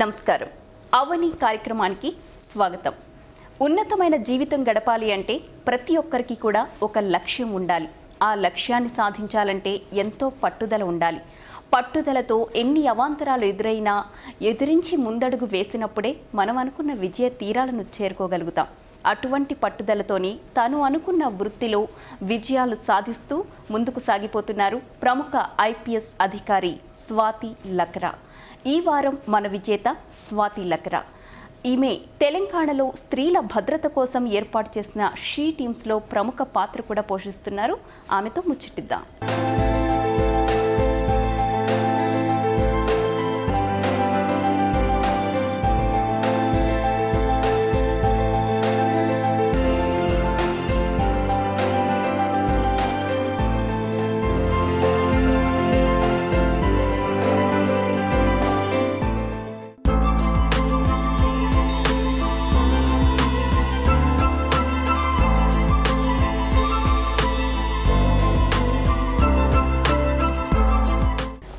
నమస్కారం. అవని కార్యక్రమానికి స్వాగతం. ఉన్నతమైన జీవితం గడపాలి అంటే ప్రతి ఒక్కరికి కూడా ఒక లక్ష్యం ఉండాలి. ఆ లక్ష్యాన్ని సాధించాలంటే ఎంతో పట్టుదల ఉండాలి. పట్టుదలతో ఎన్ని అవాంతరాలు ఎదురైనా ఎదురించి ముందడుగు వేసినప్పుడే మనం అనుకున్న విజయ తీరాలను చేరుకోగలుగుతాం. అటువంటి పట్టుదలతోని తను అనుకున్న వృత్తిలో విజయాలు సాధిస్తూ ముందుకు సాగిపోతున్నారు ప్రముఖ ఐపీఎస్ అధికారి స్వాతి లక్రా. ఈ వారం మన విజేత స్వాతి లక్రా. ఈమె తెలంగాణలో స్త్రీల భద్రత కోసం ఏర్పాటు చేసిన షీ టీమ్స్లో ప్రముఖ పాత్ర కూడా పోషిస్తున్నారు. ఆమెతో ముచ్చటిద్దాం.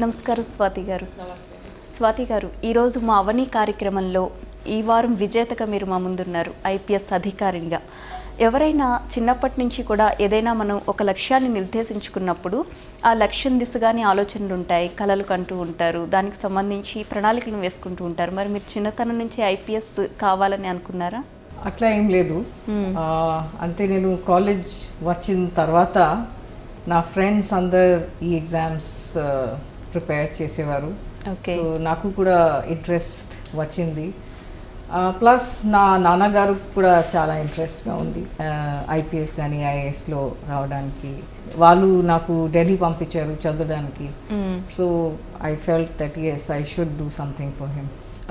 నమస్కారం స్వాతి గారు. స్వాతి గారు, ఈరోజు మా అవని కార్యక్రమంలో ఈ వారం విజేతగా మీరు మా ముందున్నారు ఐపీఎస్ అధికారినిగా. ఎవరైనా చిన్నప్పటి నుంచి కూడా ఏదైనా మనం ఒక లక్ష్యాన్ని నిర్దేశించుకున్నప్పుడు ఆ లక్ష్యం దిశగానే ఆలోచనలు ఉంటాయి, కలలు కంటూ ఉంటారు, దానికి సంబంధించి ప్రణాళికలను వేసుకుంటూ ఉంటారు. మరి మీరు చిన్నతనం నుంచి ఐపీఎస్ కావాలని అనుకున్నారా? అట్లా ఏం లేదు. అంతే, నేను కాలేజ్ వచ్చిన తర్వాత నా ఫ్రెండ్స్ అందరు ఈ ఎగ్జామ్స్ ప్రిపేర్ చేసేవారు. సో నాకు కూడా ఇంట్రెస్ట్ వచ్చింది. ప్లస్ నా నాన్నగారు కూడా చాలా ఇంట్రెస్ట్గా ఉంది ఐపీఎస్ కానీ ఐఏఎస్లో రావడానికి. వాళ్ళు నాకు ఢిల్లీ పంపించారు చదవడానికి. So I felt that yes, I should do something for him.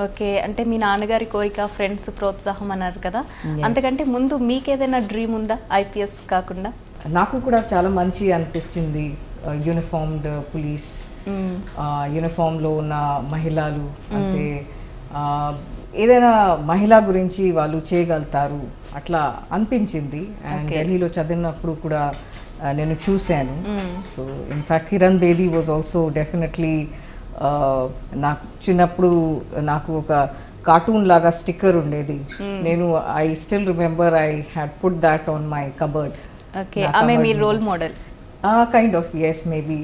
Okay, అంటే మీ నాన్నగారి కోరిక, ఫ్రెండ్స్ ప్రోత్సాహం అన్నారు కదా, అంతకంటే ముందు మీకేదైనా డ్రీమ్ ఉందా ఐపీఎస్ కాకుండా? నాకు కూడా చాలా మంచి అనిపించింది యూనిఫామ్డ్ పోలీస్, యూనిఫామ్లో ఉన్న మహిళలు. అంటే ఏదైనా మహిళ గురించి వాళ్ళు చేయగలుగుతారు అట్లా అనిపించింది. అండ్ ఢిల్లీలో చదివినప్పుడు కూడా నేను చూశాను. So in fact Kiran Bedi was also definitely, నాకు చిన్నప్పుడు నాకు ఒక కార్టూన్ లాగా స్టిక్కర్ ఉండేది. నేను I still remember I had put that on my cupboard. Okay, ఆమె మీ role model? Kind of, yes, maybe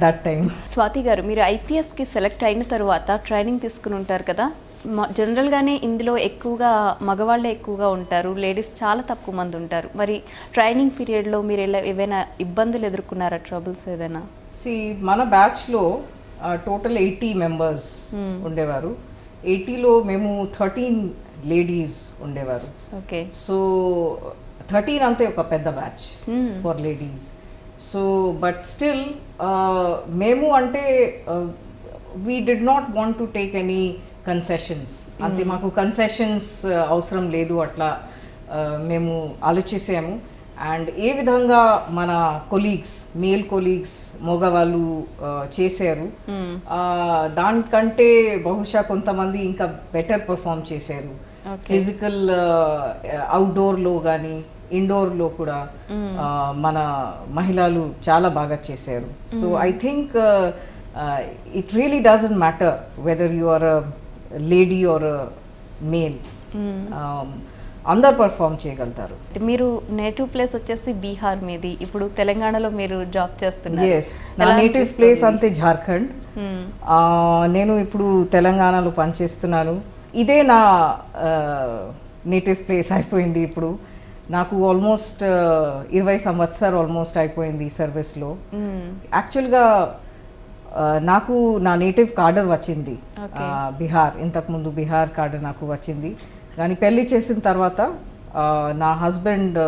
that time. Swathi garu, మీరు ఐపీఎస్కి సెలెక్ట్ అయిన తర్వాత ట్రైనింగ్ తీసుకుని ఉంటారు కదా, జనరల్గానే ఇందులో ఎక్కువగా మగవాళ్ళే ఎక్కువగా ఉంటారు, లేడీస్ చాలా తక్కువ మంది ఉంటారు. మరి ట్రైనింగ్ పీరియడ్లో మీరు ఏవైనా ఇబ్బందులు ఎదుర్కొన్నారా, ట్రబుల్స్ ఏదైనా? మన బ్యాచ్లో టోటల్ 80 మెంబర్స్ ఉండేవారు. 80లో మేము 13 లేడీస్ ఉండేవారు. ఓకే, సో 13 అంతే ఒక పెద్ద batch for ladies. So but still మేము అంటే we did not want to take any concessions. అంతే, మాకు కన్సెషన్స్ అవసరం లేదు అట్లా మేము ఆలోచించాము. అండ్ ఏ విధంగా మన కొలీగ్స్, మేల్ కొలీగ్స్ మగవాళ్ళు చేశారు, దానికంటే బహుశా కొంతమంది ఇంకా బెటర్ పర్ఫామ్ చేశారు. ఫిజికల్ అవుట్డోర్లో కానీ ఇండోర్లో కూడా మన మహిళలు చాలా బాగా చేశారు. So I think it really doesn't matter whether you are a lady or a male, అందరు పర్ఫామ్ చేయగలుగుతారు. మీరు నేటివ్ ప్లేస్ వచ్చేసి బీహార్ మీది, ఇప్పుడు తెలంగాణలో మీరు జాబ్ చేస్తున్నారు. ఎస్, నా నేటివ్ ప్లేస్ అంతే జార్ఖండ్. నేను ఇప్పుడు తెలంగాణలో పనిచేస్తున్నాను. ఇదే నా నేటివ్ ప్లేస్ అయిపోయింది. ఇప్పుడు నాకు ఆల్మోస్ట్ 20 సంవత్సరాలు ఆల్మోస్ట్ అయిపోయింది సర్వీస్లో. యాక్చువల్గా నాకు నా నేటివ్ కార్డర్ వచ్చింది బీహార్. ఇంతకుముందు బీహార్ కార్డర్ నాకు వచ్చింది, కానీ పెళ్ళి చేసిన తర్వాత నా హస్బెండ్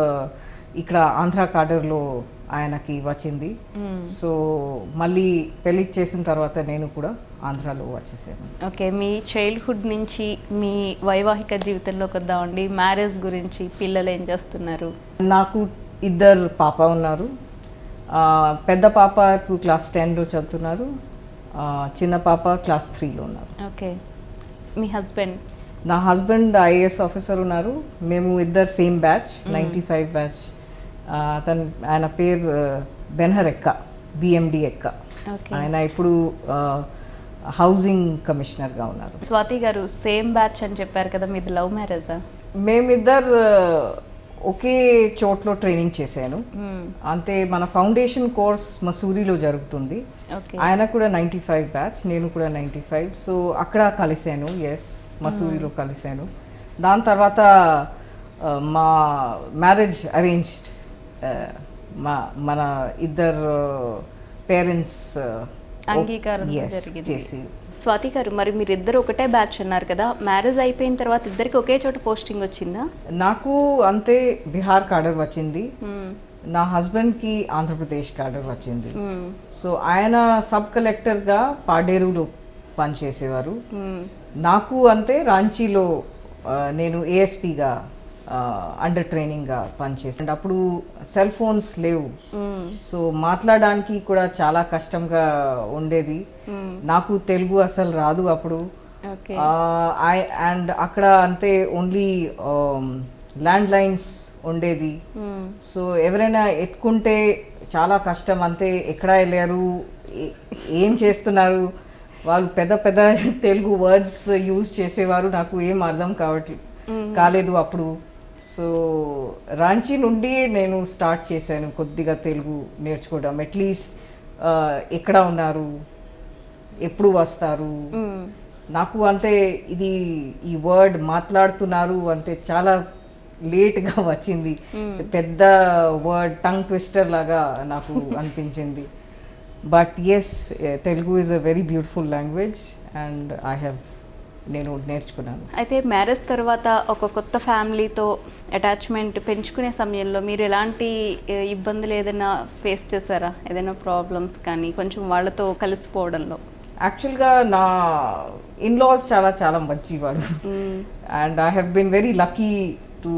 ఇక్కడ ఆంధ్ర కార్డర్లో ఆయనకి వచ్చింది. సో మళ్ళీ పెళ్ళి చేసిన తర్వాత నేను కూడా ఆంధ్రాలో వచ్చేసాను. ఓకే, మీ చైల్డ్హుడ్ నుంచి మీ వైవాహిక జీవితంలోకి వద్దామండి. మ్యారేజ్ గురించి, పిల్లలు ఏం చేస్తున్నారు? నాకు 2 పాప ఉన్నారు. పెద్ద పాప ఇప్పుడు క్లాస్ 10లో చదువుతున్నారు, చిన్న పాప క్లాస్ 3లో ఉన్నారు. ఓకే, మీ హస్బెండ్? నా హస్బెండ్ ఐఏఎస్ ఆఫీసర్ ఉన్నారు. మేము ఇద్దరు సేమ్ బ్యాచ్, 95 బ్యాచ్. ఆయన పేరు బెన్హర్ ఎక్క, బిఎండి ఎక్క. ఆయన ఇప్పుడు హౌసింగ్ కమిషనర్గా ఉన్నారు. స్వాతి గారు సేమ్ బ్యాచ్ అని చెప్పారు కదా, మీది లవ్ మ్యారేజా? మేమిద్దరు ఒకే చోట్లో ట్రైనింగ్ చేశాను. అంతే, మన ఫౌండేషన్ కోర్స్ మసూరిలో జరుగుతుంది. ఆయన కూడా 95 బ్యాచ్, నేను కూడా 95. సో అక్కడ కలిశాను. ఎస్, మసూరిలో కలిశాను. దాని తర్వాత మా మ్యారేజ్ అరేంజ్డ్, మన ఇద్దరు పేరెంట్స్ అంగీకారం చేసి. స్వాతి గారు, మరి మీరిద్దరు ఒకటే బ్యాచ్ అన్నారు కదా, మ్యారేజ్ అయిపోయిన తర్వాత ఇద్దరికి ఒకే చోట పోస్టింగ్ వచ్చిందా? నాకు అంతే బీహార్ కాడర్ వచ్చింది, నా హస్బెండ్కి ఆంధ్రప్రదేశ్ కాడర్ వచ్చింది. సో ఆయన సబ్ కలెక్టర్గా పాడేరులో పనిచేసేవారు. నాకు అంతే రాంచీలో నేను ఏఎస్పీగా అండర్ ట్రైనింగ్గా పనిచేసాను. అప్పుడు సెల్ ఫోన్స్ లేవు, సో మాట్లాడడానికి కూడా చాలా కష్టంగా ఉండేది. నాకు తెలుగు అసలు రాదు అప్పుడు. అండ్ అక్కడ అంతే ఓన్లీ ల్యాండ్ లైన్స్ ఉండేది. సో ఎవరైనా ఎత్తుకుంటే చాలా కష్టం. అంతే, ఎక్కడ వెళ్ళారు, ఏం చేస్తున్నారు, వాళ్ళు పెద్ద పెద్ద తెలుగు వర్డ్స్ యూజ్ చేసేవారు. నాకు ఏం అర్థం కాలేదు అప్పుడు. సో రాంచీ నుండి నేను స్టార్ట్ చేశాను కొద్దిగా తెలుగు నేర్చుకోవడం. అట్లీస్ట్ ఎక్కడ ఉన్నారు, ఎప్పుడు వస్తారు, నాకు అంతే ఇది ఈ వర్డ్ మాట్లాడుతున్నారు అంతే చాలా లేట్గా వచ్చింది. పెద్ద వర్డ్, టంగ్ ట్విస్టర్ లాగా నాకు అనిపించింది. But yes, Telugu is a very beautiful language and నేను నేర్చుకున్నాను. అయితే మ్యారేజ్ తర్వాత ఒక కొత్త ఫ్యామిలీతో అటాచ్మెంట్ పెంచుకునే సమయంలో మీరు ఎలాంటి ఇబ్బందులు ఏదైనా ఫేస్ చేశారా? ఏదైనా ప్రాబ్లమ్స్ కానీ కొంచెం వాళ్ళతో కలిసిపోవడంలో? యాక్చువల్గా నా ఇన్లాస్ చాలా చాలా మంచివాడు and I have been very lucky to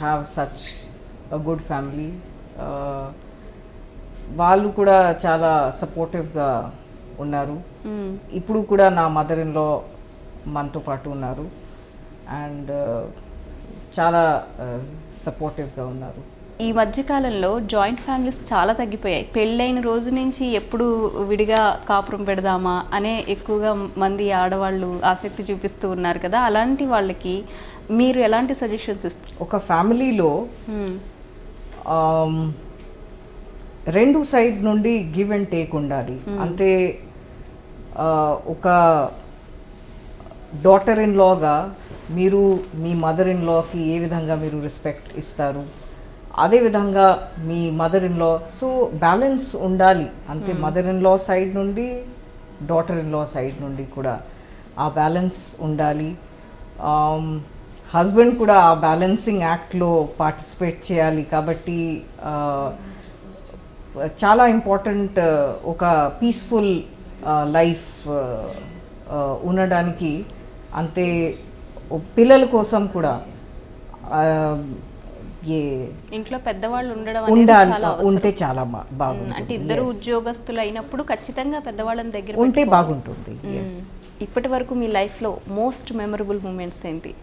have such a good family. వాళ్ళు కూడా చాలా సపోర్టివ్గా ఉన్నారు. ఇప్పుడు కూడా నా మదర్ ఇన్ లా మనతో పాటు ఉన్నారు అండ్ చాలా సపోర్టివ్గా ఉన్నారు. ఈ మధ్యకాలంలో జాయింట్ ఫ్యామిలీస్ చాలా తగ్గిపోయాయి. పెళ్ళైన రోజు నుంచి ఎప్పుడు విడిగా కాపురం పెడదామా అనే ఎక్కువగా మంది ఆడవాళ్ళు ఆసక్తి చూపిస్తూ ఉన్నారు కదా, అలాంటి వాళ్ళకి మీరు ఎలాంటి సజెషన్స్ ఇస్తారు? ఒక ఫ్యామిలీలో రెండు సైడ్ నుండి గివ్ అండ్ టేక్ ఉండాలి. అంటే ఒక డాటర్ ఇన్ లాగా మీరు మీ మదర్ ఇన్ లాకి ఏ విధంగా మీరు రెస్పెక్ట్ ఇస్తారు, అదేవిధంగా మీ mother in law. So balance ఉండాలి అంతే, మదర్ ఇన్ లా సైడ్ నుండి డాటర్ ఇన్ లా సైడ్ నుండి కూడా ఆ బ్యాలెన్స్ ఉండాలి. హస్బెండ్ కూడా ఆ బ్యాలెన్సింగ్ యాక్ట్లో పార్టిసిపేట్ చేయాలి. కాబట్టి చాలా ఇంపార్టెంట్ ఒక పీస్ఫుల్ లైఫ్ ఉండడానికి. అంతే, పిల్లల కోసం కూడా ఇంట్లో పెద్దవాళ్ళు ఉంటే చాలా బాగుంటుంది. అంటే ఇద్దరు ఉద్యోగస్తులు అయినప్పుడు ఖచ్చితంగా పెద్దవాళ్ళని దగ్గర ఉంటే బాగుంటుంది. ఇప్పటి వరకు మీ లైఫ్లో మోస్ట్ మెమరబుల్ మూమెంట్స్ ఏంటి?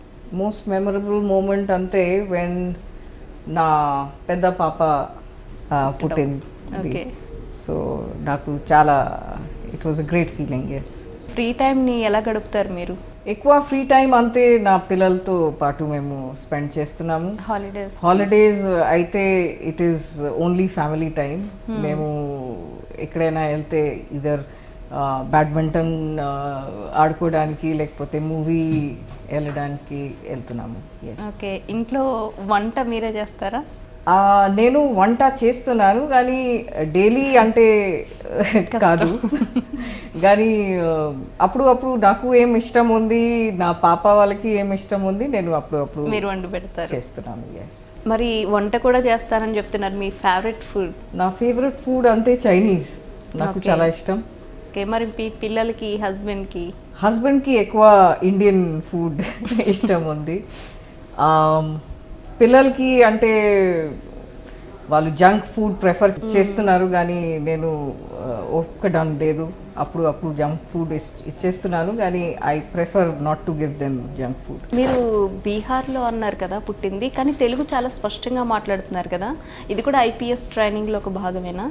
మోస్ట్ మెమరబుల్ మూమెంట్ అంతే వెన్ నా పెద్ద పాప పుట్టింది. సో నాకు చాలా it was a great feeling. Yes. Free టైంని ఎలా గడుపుతారు మీరు? ఎక్కువ ఫ్రీ టైం అంతే నా పిల్లలతో పాటు మేము స్పెండ్ చేస్తున్నాము. హాలిడేస్ అయితే it is only family time. మేము ఎక్కడైనా వెళ్తే ఇదర్ బ్యాడ్మింటన్ ఆడుకోవడానికి లేకపోతే మూవీ వెళ్ళడానికి వెళ్తున్నాము. ఓకే. ఇంట్లో వంట మీరే చేస్తారా? నేను వంట చేస్తున్నాను కానీ డైలీ అంటే కాదు, కానీ అప్పుడు నాకు ఏం ఇష్టం ఉంది, నా పాప వాళ్ళకి ఏం ఇష్టం ఉంది, నేను అప్పుడు మీరు వండి పెడతారు చేస్తున్నాను. ఎస్. మరి వంట కూడా చేస్తానని చెప్తున్నారు. మీ ఫేవరెట్ ఫుడ్? నా ఫేవరెట్ ఫుడ్ అంతే చైనీస్, నాకు చాలా ఇష్టం. ఓకే. మరి మీ పిల్లలకి, హస్బెండ్కి ఎక్కువ ఇండియన్ ఫుడ్ ఇష్టం ఉంది. పిల్లలకి అంటే వాళ్ళు జంక్ ఫుడ్ ప్రిఫర్ చేస్తున్నారు కానీ నేను ఒక్కడం లేదు. అప్పుడు జంక్ ఫుడ్ ఇచ్చేస్తున్నాను, కానీ I prefer not to give them junk food. మీరు బీహార్లో అన్నారు కదా పుట్టింది, కానీ తెలుగు చాలా స్పష్టంగా మాట్లాడుతున్నారు కదా, ఇది కూడా ఐపీఎస్ ట్రైనింగ్లో ఒక భాగమేనా?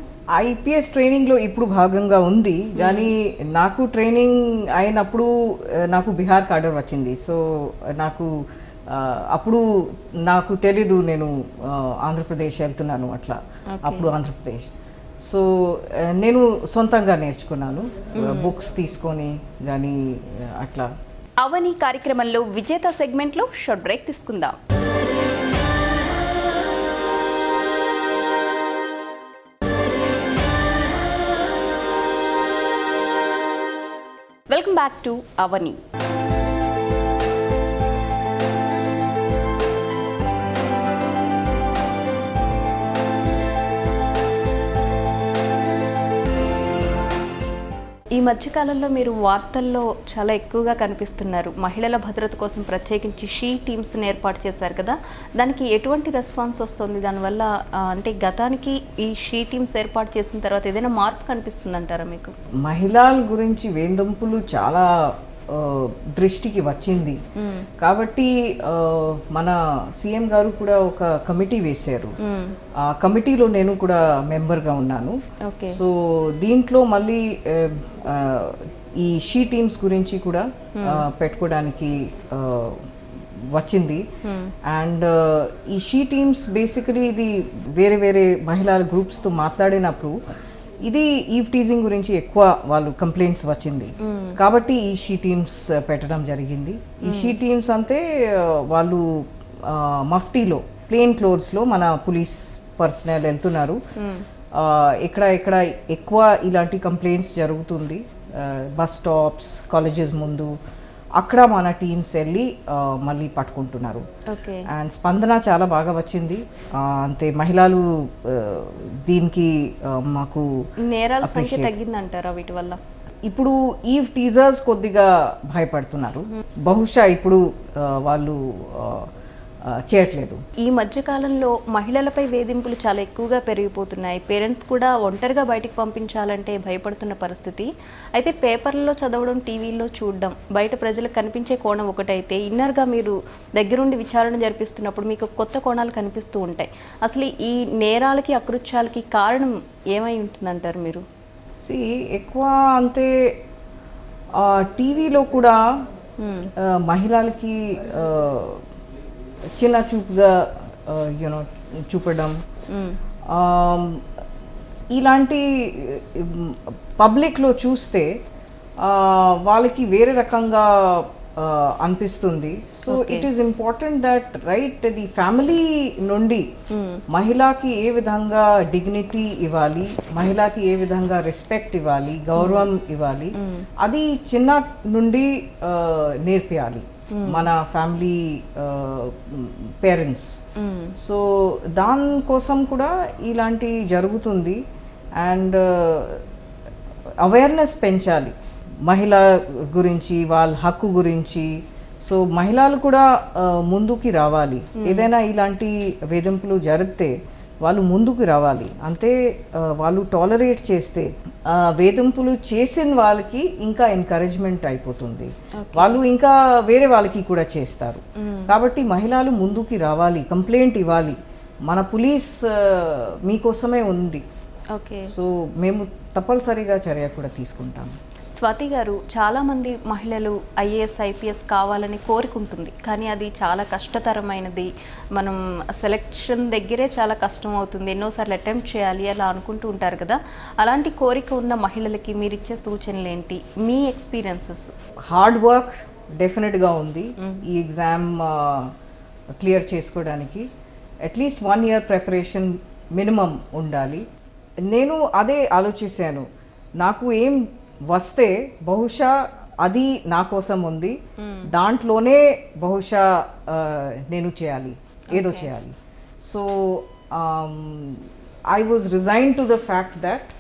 ఐపీఎస్ ట్రైనింగ్లో ఇప్పుడు భాగంగా ఉంది, కానీ నాకు ట్రైనింగ్ అయినప్పుడు నాకు బీహార్ కార్డర్ వచ్చింది. సో అప్పుడు నాకు తెలీదు నేను ఆంధ్రప్రదేశ్ వెళ్తున్నాను అట్లా. అప్పుడు ఆంధ్రప్రదేశ్. సో నేను సొంతంగా నేర్చుకున్నాను, బుక్స్ తీసుకొని కానీ అట్లా. అవని కార్యక్రమంలో విజేత సెగ్మెంట్లో షార్ట్ బ్రేక్ తీసుకుందాం. వెల్కమ్ బ్యాక్ టు అవని. ఈ మధ్యకాలంలో మీరు వార్తల్లో చాలా ఎక్కువగా కనిపిస్తున్నారు. మహిళల భద్రత కోసం ప్రత్యేకించి షీ టీమ్స్ని ఏర్పాటు చేశారు కదా, దానికి ఎటువంటి రెస్పాన్స్ వస్తుంది? దానివల్ల అంటే గతానికి ఈ షీ టీమ్స్ ఏర్పాటు చేసిన తర్వాత ఏదైనా మార్పు కనిపిస్తుంది అంటారా మీకు? మహిళల గురించి వేధింపులు చాలా దృష్టికి వచ్చింది కాబట్టి మన సీఎం గారు కూడా ఒక కమిటీ వేశారు. ఆ కమిటీలో నేను కూడా మెంబర్గా ఉన్నాను. సో దీంట్లో మళ్ళీ ఈ షీ టీమ్స్ గురించి కూడా పెట్టుకోవడానికి వచ్చింది. అండ్ ఈ షీ టీమ్స్ బేసికలీ ఇది వేరే వేరే మహిళా గ్రూప్స్తో మాట్లాడినప్పుడు ఇది ఈవ్ టీజింగ్ గురించి ఎక్కువ వాళ్ళు కంప్లైంట్స్ వచ్చింది కాబట్టి ఈ షీ టీమ్స్ పెట్టడం జరిగింది. ఈ షీ టీమ్స్ అంటే వాళ్ళు మఫ్టీలో ప్లెయిన్ క్లోత్స్లో మన పోలీస్ పర్సనల్ వెళ్తున్నారు. ఇక్కడ ఎక్కువ ఇలాంటి కంప్లైంట్స్ జరుగుతుంది బస్ స్టాప్స్, కాలేజెస్ ముందు, అక్కడ మన టీమ్స్ వెళ్ళి మళ్ళీ పట్టుకుంటున్నారు. అండ్ స్పందన చాలా బాగా వచ్చింది. అంతే మహిళలు దీనికి మాకు నేరాల సంఖ్య తగ్గిందంటారా వీటి వల్ల? ఇప్పుడు ఈవ్ టీజర్స్ కొద్దిగా భయపడుతున్నారు. బహుశా ఇప్పుడు వాళ్ళు చేయట్లేదు. ఈ మధ్యకాలంలో మహిళలపై వేధింపులు చాలా ఎక్కువగా పెరిగిపోతున్నాయి. పేరెంట్స్ కూడా ఒంటరిగా బయటికి పంపించాలంటే భయపడుతున్న పరిస్థితి. అయితే పేపర్లలో చదవడం, టీవీల్లో చూడడం, బయట ప్రజలకు కనిపించే కోణం ఒకటైతే, ఇన్నర్గా మీరు దగ్గరుండి విచారణ జరిపిస్తున్నప్పుడు మీకు కొత్త కోణాలు కనిపిస్తూ ఉంటాయి. అసలు ఈ నేరాలకి, అకృత్యాలకి కారణం ఏమై ఉంటుందంటారు మీరు? ఎక్కువ అంతే టీవీలో కూడా మహిళలకి చిన్న చూపుగా చూపడం, ఇలాంటి పబ్లిక్లో చూస్తే వాళ్ళకి వేరే రకంగా అనిపిస్తుంది. So it is important that right the family నుండి మహిళకి ఏ విధంగా డిగ్నిటీ ఇవ్వాలి, మహిళకి ఏ విధంగా రెస్పెక్ట్ ఇవ్వాలి, గౌరవం ఇవ్వాలి, అది చిన్న నుండి నేర్పియాలి మన ఫ్యామిలీ పేరెంట్స్. సో దానికోసం కూడా ఇలాంటి జరుగుతుంది. అండ్ అవేర్నెస్ పెంచాలి మహిళ గురించి, వాళ్ళ హక్కు గురించి. సో మహిళలు కూడా ముందుకి రావాలి. ఏదైనా ఇలాంటి వేధింపులు జరిగితే వాళ్ళు ముందుకు రావాలి. అంతే వాళ్ళు టాలరేట్ చేస్తే వేధింపులు చేసిన వాళ్ళకి ఇంకా ఎంకరేజ్మెంట్ అయిపోతుంది, వాళ్ళు ఇంకా వేరే వాళ్ళకి కూడా చేస్తారు. కాబట్టి మహిళలు ముందుకి రావాలి, కంప్లైంట్ ఇవ్వాలి. మన పోలీస్ మీకోసమే ఉంది. సో మేము తప్పనిసరిగా చర్య కూడా తీసుకుంటాము. స్వాతి గారు, చాలామంది మహిళలు ఐఏఎస్, ఐపీఎస్ కావాలని కోరుకుంటుంది, కానీ అది చాలా కష్టతరమైనది. మనం సెలెక్షన్ దగ్గరే చాలా కష్టం అవుతుంది, ఎన్నోసార్లు అటెంప్ట్ చేయాలి అలా అనుకుంటూ ఉంటారు కదా. అలాంటి కోరిక ఉన్న మహిళలకి మీరు ఇచ్చే సూచనలు ఏంటి, మీ ఎక్స్పీరియన్సెస్? హార్డ్ వర్క్ డెఫినెట్గా ఉంది ఈ ఎగ్జామ్ క్లియర్ చేసుకోవడానికి. అట్లీస్ట్ 1 year ప్రిపరేషన్ మినిమం ఉండాలి. నేను అదే ఆలోచించాను, నాకు ఏం వస్తే బహుశా అది నా కోసం ఉంది, దాంట్లోనే బహుశా నేను చేయాలి, ఏదో చేయాలి. So I was resign to the fact that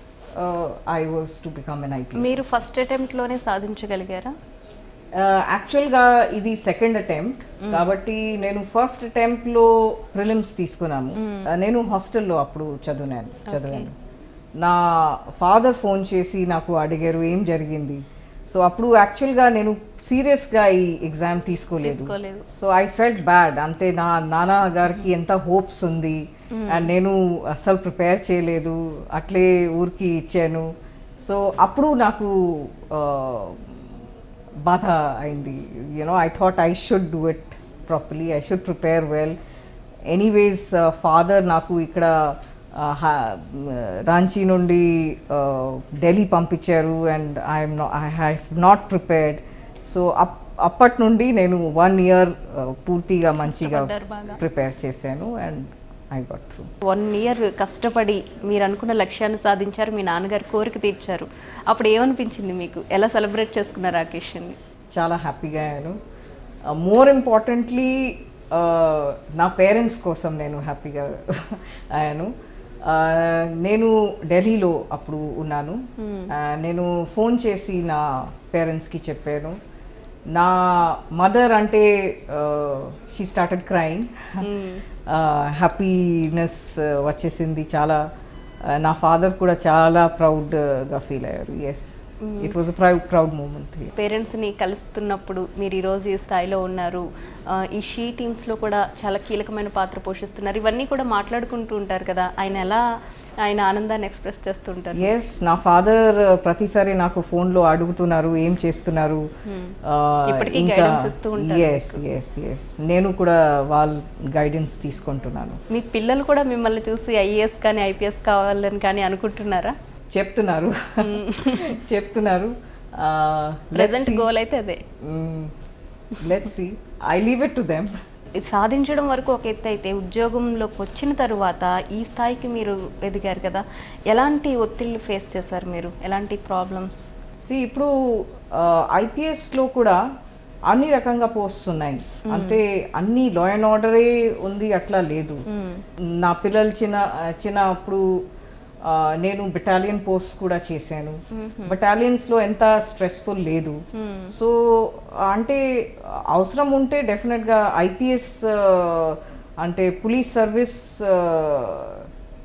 I was to become an IPS. మీరు ఫస్ట్ అటెంప్ట్లోనే సాధించగలిగారా? యాక్చువల్గా ఇది సెకండ్ అటెంప్ట్ కాబట్టి నేను ఫస్ట్ అటెంప్ట్లో ప్రిలిమ్స్ తీసుకున్నాము. నేను హాస్టల్లో అప్పుడు చదివాను. నా ఫాదర్ ఫోన్ చేసి నాకు అడిగారు ఏం జరిగింది. సో అప్పుడు యాక్చువల్గా నేను సీరియస్గా ఈ ఎగ్జామ్ తీసుకోలేదు. So I felt bad. అంతే, నా నాన్న గారికి ఎంత హోప్స్ ఉంది అండ్ నేను అస్సలు ప్రిపేర్ చేయలేదు, అట్లే ఊరికి ఇచ్చాను. సో అప్పుడు నాకు బాధ అయింది. I thought I should do it properly, I should prepare well. Anyways father నాకు ఇక్కడ రాంచీ నుండి ఢిల్లీ పంపించారు and I have not prepared. So అప్పటి నుండి నేను 1 year పూర్తిగా మంచిగా ప్రిపేర్ చేశాను and I got through. 1 year కష్టపడి మీరు అనుకున్న లక్ష్యాన్ని సాధించారు, మీ నాన్నగారి కోరిక తీర్చారు. అప్పుడు ఏమనిపించింది మీకు? ఎలా సెలబ్రేట్ చేసుకున్నారు ఆ అకేషన్ని? చాలా హ్యాపీగా అయ్యాను. మోర్ ఇంపార్టెంట్లీ నా పేరెంట్స్ కోసం నేను హ్యాపీగా అయ్యాను. నేను ఢిల్లీలో అప్పుడు ఉన్నాను. నేను ఫోన్ చేసి నా పేరెంట్స్కి చెప్పాను. నా మదర్ అంటే షీ స్టార్టెడ్ క్రైయింగ్. హ్యాపీనెస్ వచ్చేసింది చాలా. నా ఫాదర్ కూడా చాలా ప్రౌడ్గా ఫీల్ అయ్యారు. Yes, it was proud moment. పేరెంట్స్ని కలుస్తున్నప్పుడు మీరు ఈరోజు ఈ స్థాయిలో ఉన్నారు, ఈ షీ టీమ్స్లో కూడా చాలా కీలకమైన పాత్ర పోషిస్తున్నారు, ఇవన్నీ కూడా మాట్లాడుకుంటూ ఉంటారు కదా, ఆయన ఆనందాన్ని ఎక్స్ప్రెస్ చేస్తుంటారు. ఎస్, నా ఫాదర్ ప్రతిసారి నాకు ఫోన్లో అడుగుతున్నారు ఏం చేస్తున్నారు. ఎస్ ఎస్ ఎస్, నేను కూడా వాళ్ళ గైడెన్స్ తీసుకుంటున్నాను. మీ పిల్లలు కూడా మిమ్మల్ని చూసి ఐఏఎస్ కానీ ఐపీఎస్ కావాలని కానీ అనుకుంటున్నారా? చెప్తున్నారు. ప్రెజెంట్ గోల్ అయితే అదే. Let's see, I leave it to them. సాధించడం వరకు ఒక ఎత్తు అయితే, ఉద్యోగంలోకి వచ్చిన తర్వాత ఈ స్థాయికి మీరు ఎదిగారు కదా, ఎలాంటి ఒత్తిళ్ళు ఫేస్ చేశారు మీరు? ఎలాంటి ప్రాబ్లమ్స్? ఇప్పుడు ఐపీఎస్లో కూడా అన్ని రకంగా పోస్ట్స్ ఉన్నాయి. అంటే అన్ని లా అండ్ ఆర్డరే ఉంది అట్లా లేదు. నా పిల్లలు చిన్నప్పుడు నేను బెటాలియన్ పోస్ట్ కూడా చేశాను. బెటాలియన్స్లో ఎంత స్ట్రెస్ఫుల్ లేదు. సో అంటే అవసరం ఉంటే డెఫినెట్గా ఐపీఎస్ అంటే పోలీస్ సర్వీస్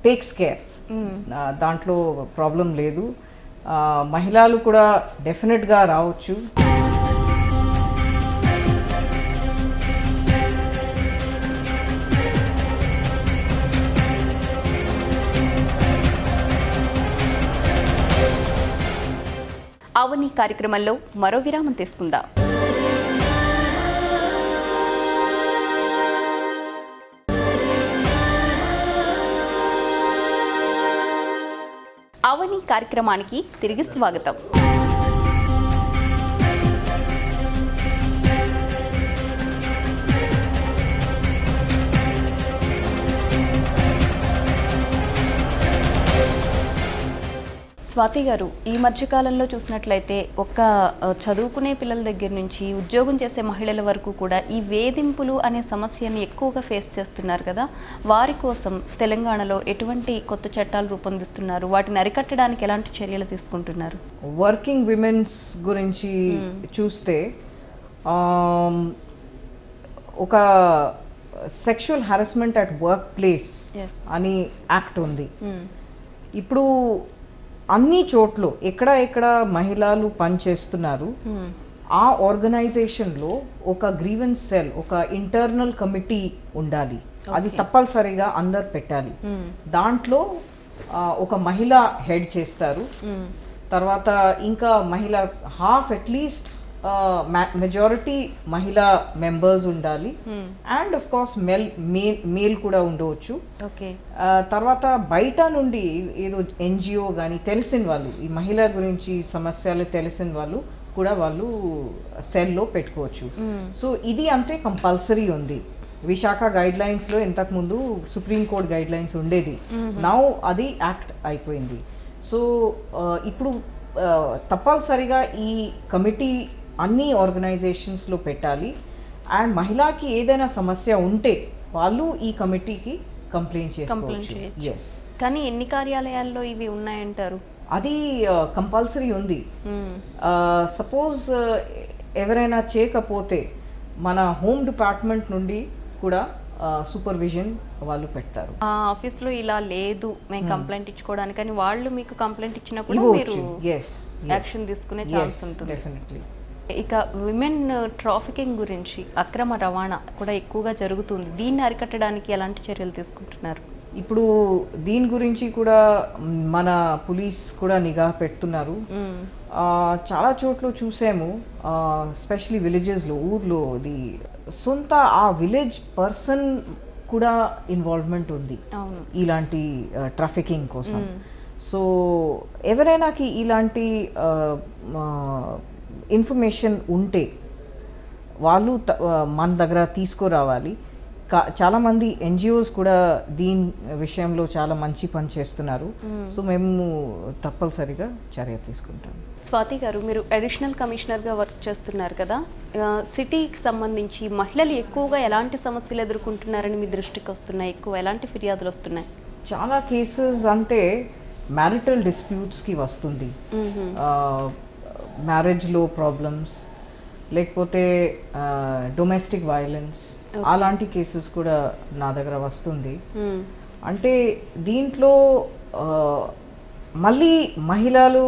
టేక్స్ కేర్, దాంట్లో ప్రాబ్లం లేదు. మహిళలు కూడా డెఫినెట్గా రావచ్చు. అవని కార్యక్రమంలో మరో విరామం తీసుకుందాం. అవని కార్యక్రమానికి తిరిగి స్వాగతం. స్వాతి గారు, ఈ మధ్యకాలంలో చూసినట్లయితే ఒక్క చదువుకునే పిల్లల దగ్గర నుంచి ఉద్యోగం చేసే మహిళల వరకు కూడా ఈ వేధింపులు అనే సమస్యని ఎక్కువగా ఫేస్ చేస్తున్నారు కదా, వారి కోసం తెలంగాణలో ఎటువంటి కొత్త చట్టాలు రూపొందిస్తున్నారు? వాటిని అరికట్టడానికి ఎలాంటి చర్యలు తీసుకుంటున్నారు? వర్కింగ్ విమెన్స్ గురించి చూస్తే ఒక sexual harassment at work place అని యాక్ట్ ఉంది. ఇప్పుడు అన్ని చోట్ల ఎక్కడ మహిళలు పనిచేస్తున్నారు, ఆ ఆర్గనైజేషన్లో ఒక గ్రీవెన్స్ సెల్, ఒక ఇంటర్నల్ కమిటీ ఉండాలి. అది తప్పనిసరిగా అందరు పెట్టాలి. దాంట్లో ఒక మహిళ హెడ్ చేస్తారు. తర్వాత ఇంకా మహిళ హాఫ్ అట్లీస్ట్ మెజారిటీ మహిళా మెంబర్స్ ఉండాలి. అండ్ ఆఫ్ కోర్స్ మేల్ కూడా ఉండవచ్చు. తర్వాత బయట నుండి ఏదో ఎన్జిఓ కానీ తెలిసిన వాళ్ళు, ఈ మహిళ గురించి సమస్యలు తెలిసిన వాళ్ళు కూడా వాళ్ళు సెల్లో పెట్టుకోవచ్చు. సో ఇది అంటే కంపల్సరీ ఉంది. విశాఖ గైడ్ లైన్స్లో ఇంతకుముందు సుప్రీంకోర్టు గైడ్ లైన్స్ ఉండేది, నౌ అది యాక్ట్ అయిపోయింది. సో ఇప్పుడు తప్పనిసరిగా ఈ కమిటీ అన్ని ఆర్గనైజేషన్స్లో పెట్టాలి. అండ్ మహిళకి ఏదైనా సమస్య ఉంటే వాళ్ళు ఈ కమిటీకి కంప్లైంట్ చేసుకోవచ్చు. ఎస్, కానీ ఎన్ని కార్యాలయాల్లో ఇవి ఉన్నాయంటారు? అది కంపల్సరీ ఉంది. సపోజ్ ఎవరైనా చేయకపోతే మన హోమ్ డిపార్ట్మెంట్ నుండి కూడా సూపర్విజన్ వాళ్ళు పెడతారు. ఆ ఆఫీస్లో ఇలా లేదు మేము కంప్లైంట్ ఇచ్చుకోవడానికి, కానీ వాళ్ళు మీకు కంప్లైంట్ ఇచ్చినప్పుడు మీరు యాక్షన్ తీసుకునే ఛాన్స్ ఉంటుంది. డెఫినెట్లీ. ఇక విమెన్ ట్రాఫికింగ్ గురించి, అక్రమ రవాణా కూడా ఎక్కువగా జరుగుతుంది. దీన్ని అరికట్టడానికి ఎలాంటి చర్యలు తీసుకుంటున్నారు? ఇప్పుడు దీని గురించి కూడా మన పోలీస్ కూడా నిఘా పెడుతున్నారు. చాలా చోట్ల చూసాము, ఎస్పెషలీ విలేజెస్లో, ఊర్లో ఇది సొంత ఆ విలేజ్ పర్సన్ కూడా ఇన్వాల్వ్మెంట్ ఉంది ఇలాంటి ట్రాఫికింగ్ కోసం. సో ఎవరైనాకి ఇలాంటి ఇన్ఫర్మేషన్ ఉంటే వాళ్ళు మన దగ్గర తీసుకురావాలి. చాలామంది ఎన్జిఓస్ కూడా దీని విషయంలో చాలా మంచి పని చేస్తున్నారు. సో మేము తప్పనిసరిగా చర్య తీసుకుంటాం. స్వాతి గారు, మీరు అడిషనల్ కమిషనర్గా వర్క్ చేస్తున్నారు కదా, సిటీకి సంబంధించి మహిళలు ఎక్కువగా ఎలాంటి సమస్యలు ఎదుర్కొంటున్నారని మీ దృష్టికి వస్తున్నాయి? ఎక్కువ ఎలాంటి ఫిర్యాదులు వస్తున్నాయి? చాలా కేసెస్ అంటే మ్యారిటల్ డిస్ప్యూట్స్కి వస్తుంది. మ్యారేజ్లో ప్రాబ్లమ్స్, లేకపోతే డొమెస్టిక్ వైలెన్స్, అలాంటి కేసెస్ కూడా నా దగ్గర వస్తుంది. అంటే దీంట్లో మళ్ళీ మహిళలు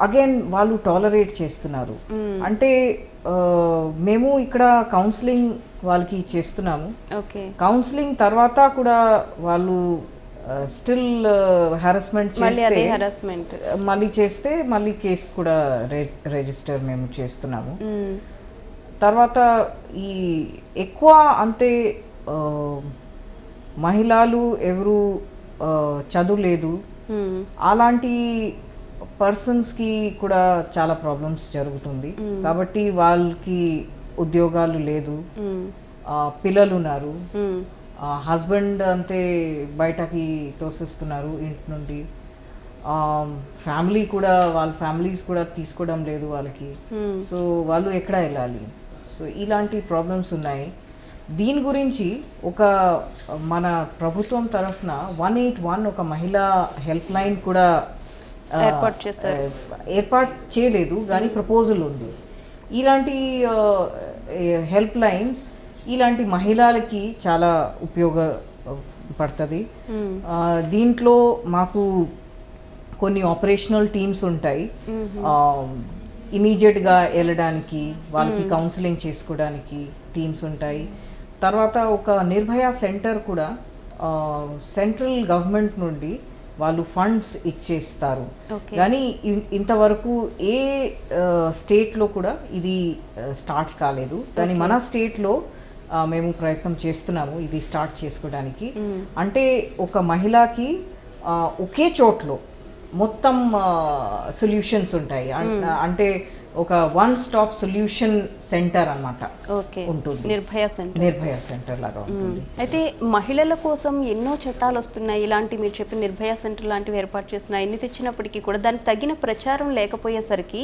అగైన్ వాళ్ళు టాలరేట్ చేస్తున్నారు. అంటే మేము ఇక్కడ కౌన్సిలింగ్ వాళ్ళకి చేస్తున్నాము. కౌన్సిలింగ్ తర్వాత కూడా వాళ్ళు స్టిల్ హెరాస్మెంట్ మళ్ళీ చేస్తే మళ్ళీ కేసు కూడా రిజిస్టర్ మేము చేస్తున్నాము. తర్వాత ఈ ఎక్కువ అంతే మహిళలు ఎవరు చదువులేదు అలాంటి పర్సన్స్కి కూడా చాలా ప్రాబ్లమ్స్ జరుగుతుంది. కాబట్టి వాళ్ళకి ఉద్యోగాలు లేదు, పిల్లలు ఉన్నారు, హస్బెండ్ అంతే బయటకి తోసిస్తున్నారు ఇంటి నుండి, ఫ్యామిలీ కూడా వాళ్ళ ఫ్యామిలీస్ కూడా తీసుకోవడం లేదు వాళ్ళకి. సో వాళ్ళు ఎక్కడ వెళ్ళాలి? సో ఇలాంటి ప్రాబ్లమ్స్ ఉన్నాయి. దీని గురించి ఒక మన ప్రభుత్వం తరఫున 181 ఒక మహిళా హెల్ప్ లైన్ కూడా ఏర్పాటు చేయలేదు, కానీ ప్రపోజల్ ఉంది. ఇలాంటి హెల్ప్ లైన్స్ ఇలాంటి మహిళలకి చాలా ఉపయోగపడుతుంది. దీంట్లో మాకు కొన్ని ఆపరేషనల్ టీమ్స్ ఉంటాయి, ఇమీడియట్గా వెళ్ళడానికి, వాళ్ళకి కౌన్సిలింగ్ చేసుకోవడానికి టీమ్స్ ఉంటాయి. తర్వాత ఒక నిర్భయ సెంటర్ కూడా సెంట్రల్ గవర్నమెంట్ నుండి వాళ్ళు ఫండ్స్ ఇచ్చేస్తారు. కానీ ఇంతవరకు ఏ స్టేట్లో కూడా ఇది స్టార్ట్ కాలేదు. కానీ మన స్టేట్లో మేము ప్రయత్నం చేస్తున్నాము ఇది స్టార్ట్ చేసుకోవడానికి. అంటే ఒక మహిళకి ఒకే చోట్లో మొత్తం సొల్యూషన్స్ ఉంటాయి. అంటే ఒక వన్ స్టాప్ సొల్యూషన్ సెంటర్ అన్నమాట ఉంటుంది, నిర్భయ సెంటర్ లాగా ఉంటుంది. అయితే మహిళల కోసం ఎన్నో చట్టాలు వస్తున్నాయి, ఇలాంటి మీరు చెప్పిన నిర్భయ సెంటర్ లాంటివి ఏర్పాటు చేసిన ఎన్ని తెచ్చినప్పటికీ కూడా దానికి తగిన ప్రచారం లేకపోయేసరికి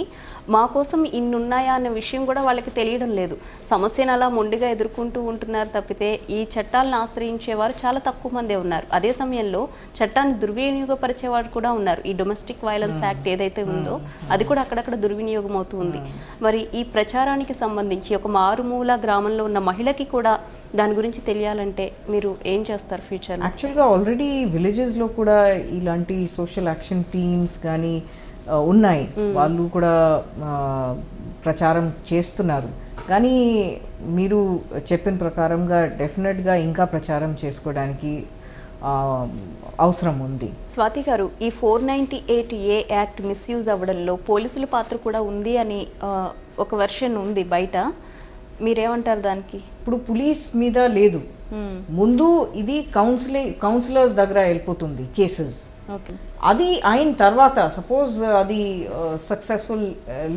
మా కోసం ఇన్ని ఉన్నాయా అనే విషయం కూడా వాళ్ళకి తెలియడం లేదు. సమస్యను అలా మొండిగా ఎదుర్కొంటూ ఉంటున్నారు తప్పితే ఈ చట్టాలను ఆశ్రయించేవారు చాలా తక్కువ మందే ఉన్నారు. అదే సమయంలో చట్టాన్ని దుర్వినియోగపరిచేవారు కూడా ఉన్నారు. ఈ డొమెస్టిక్ వైలెన్స్ యాక్ట్ ఏదైతే ఉందో అది కూడా అక్కడక్కడ దుర్వినియోగం అవుతుంది. మరి ఈ ప్రచారానికి సంబంధించి ఒక మారుమూల గ్రామంలో ఉన్న మహిళకి కూడా దాని గురించి తెలియాలంటే మీరు ఏం చేస్తారు ఫ్యూచర్? యాక్చువల్గా ఆల్రెడీ విలేజెస్లో కూడా ఇలాంటి సోషల్ యాక్షన్ టీమ్స్ కానీ ఉన్నాయి, వాళ్ళు కూడా ప్రచారం చేస్తున్నారు. కానీ మీరు చెప్పిన ప్రకారంగా డెఫినెట్గా ఇంకా ప్రచారం చేసుకోవడానికి అవసరం ఉంది. స్వాతి గారు, ఈ 498A యాక్ట్ మిస్యూజ్ అవ్వడంలో పోలీసుల పాత్ర కూడా ఉంది అని ఒక వెర్షన్ ఉంది బయట, మీరేమంటారు దానికి? ఇప్పుడు పోలీస్ మీద లేదు, ముందు ఇది కౌన్సిలర్స్ దగ్గర వెళ్ళిపోతుంది కేసెస్. అది అయిన తర్వాత సపోజ్ అది సక్సెస్ఫుల్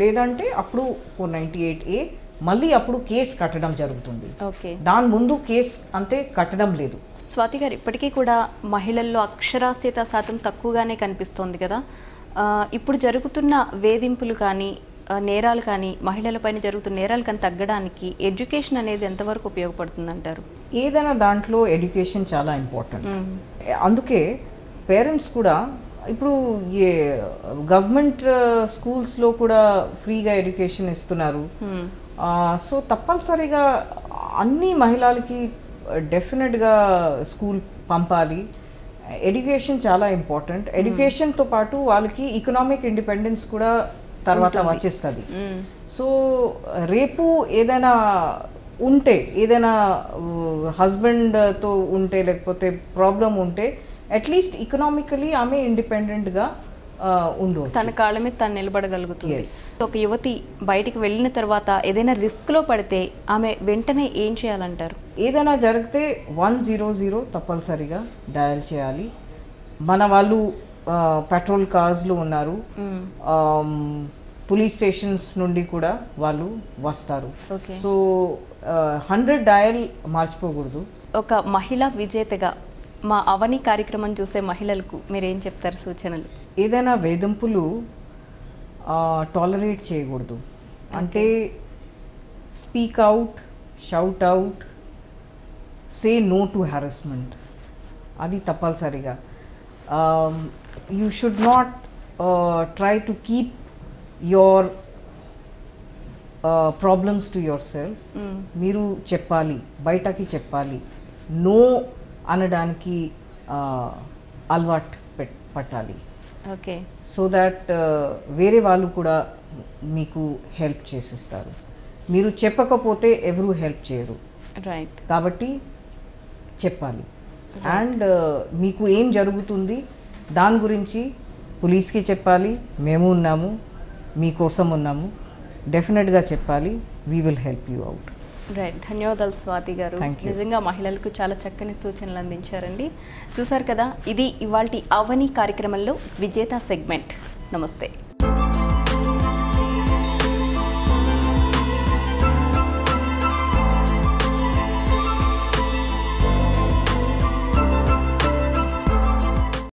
లేదంటే అప్పుడు 498A మళ్ళీ అప్పుడు కేసు కట్టడం జరుగుతుంది. దాని ముందు కేసు అంతే కట్టడం లేదు. స్వాతి గారు, ఇప్పటికీ కూడా మహిళల్లో అక్షరాస్యత శాతం తక్కువగానే కనిపిస్తోంది కదా. ఇప్పుడు జరుగుతున్న వేధింపులు కానీ నేరాలు కానీ మహిళలపైన జరుగుతున్న నేరాలు కానీ తగ్గడానికి ఎడ్యుకేషన్ అనేది ఎంతవరకు ఉపయోగపడుతుంది అంటారు? ఏదైనా దాంట్లో ఎడ్యుకేషన్ చాలా ఇంపార్టెంట్. అందుకే పేరెంట్స్ కూడా ఇప్పుడు గవర్నమెంట్ స్కూల్స్లో కూడా ఫ్రీగా ఎడ్యుకేషన్ ఇస్తున్నారు. సో తప్పనిసరిగా అన్ని మహిళలకి డెఫినెట్గా స్కూల్ పంపాలి. ఎడ్యుకేషన్ చాలా ఇంపార్టెంట్. ఎడ్యుకేషన్తో పాటు వాళ్ళకి ఎకనామిక్ ఇండిపెండెన్స్ కూడా తర్వాత వచ్చేస్తుంది. సో రేపు ఏదైనా ఉంటే, ఏదైనా హస్బెండ్తో ఉంటే లేకపోతే ప్రాబ్లం ఉంటే అట్లీస్ట్ ఎకనామికలీ ఆమె ఇండిపెండెంట్గా ఉండు, తన కాళ్ళ మీద తను నిలబడగలుగుతుంది. ఒక యువతి బయటికి వెళ్ళిన తర్వాత ఏదైనా రిస్క్లో పడితే ఆమె వెంటనే ఏం చేయాలంటారు? ఏదైనా జరిగితే 100 తప్పనిసరిగా డయల్ చేయాలి. మన వాళ్ళు పెట్రోల్ కార్స్లో ఉన్నారు, పోలీస్ స్టేషన్స్ నుండి కూడా వాళ్ళు వస్తారు. సో 100 డయల్ మర్చిపోకూడదు. ఒక మహిళా విజేతగా మా అవని కార్యక్రమం చూసే మహిళలకు మీరేం చెప్తారు సూచనలు? ఏదైనా వేధింపులు టాలరేట్ చేయకూడదు. అంటే speak out, shout out, say no to harassment, అది తప్పనిసరిగా. You should not try to keep your problems to your self. మీరు చెప్పాలి, బయటకి చెప్పాలి. నో అనడానికి అలవాటు పట్టాలి. ఓకే. సో దట్ వేరే వాళ్ళు కూడా మీకు హెల్ప్ చేసిస్తారు. మీరు చెప్పకపోతే ఎవరు హెల్ప్ చేయరు. రైట్. కాబట్టి చెప్పాలి. అండ్ మీకు ఏం జరుగుతుంది దాని గురించి పోలీస్కి చెప్పాలి. మేము ఉన్నాము, మీకోసం ఉన్నాము. డెఫినెట్గా చెప్పాలి. We will help you out. Right. ధన్యవాదాలు స్వాతి గారు. నిజంగా మహిళలకు చాలా చక్కని సూచనలు అందించారండి. చూసారు కదా, ఇది ఇవాల్టి అవని కార్యక్రమంలో విజేత సెగ్మెంట్. నమస్తే.